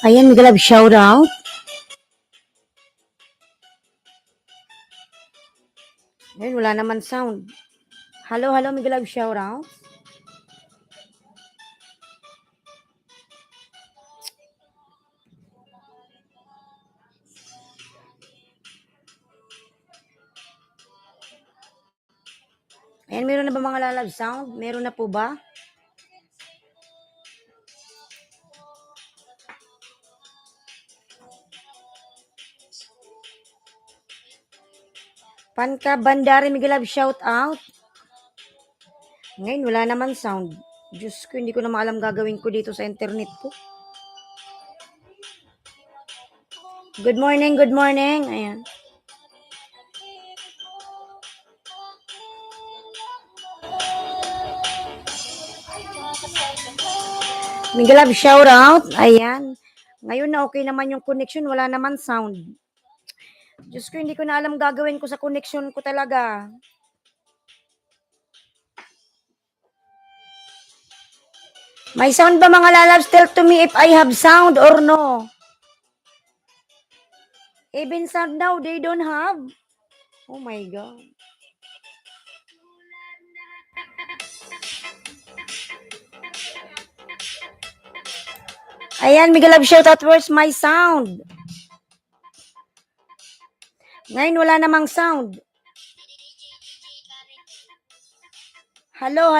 Ayan, Miguel, shout out. Ayan, wala naman sound. Hello, Miguel, shout out. Ayan, meron na ba mga lalab sound? Meron na po ba? Panka Bandari, Miguel, shout out. Ngayon, wala naman sound. Diyos ko, hindi ko na maalam gagawin ko dito sa internet ko. Good morning, good morning. Ayan. Miguel, shout out. Ayan. Ngayon na okay naman yung connection, wala naman sound. Diyos ko, hindi ko na alam gagawin ko sa connection ko talaga. May sound ba mga lalabs? Tell to me if I have sound or no. Even sound now, they don't have. Oh my God. Ayan, Miguel, shout out. Where's my sound? Ngayon, wala namang sound. Hello.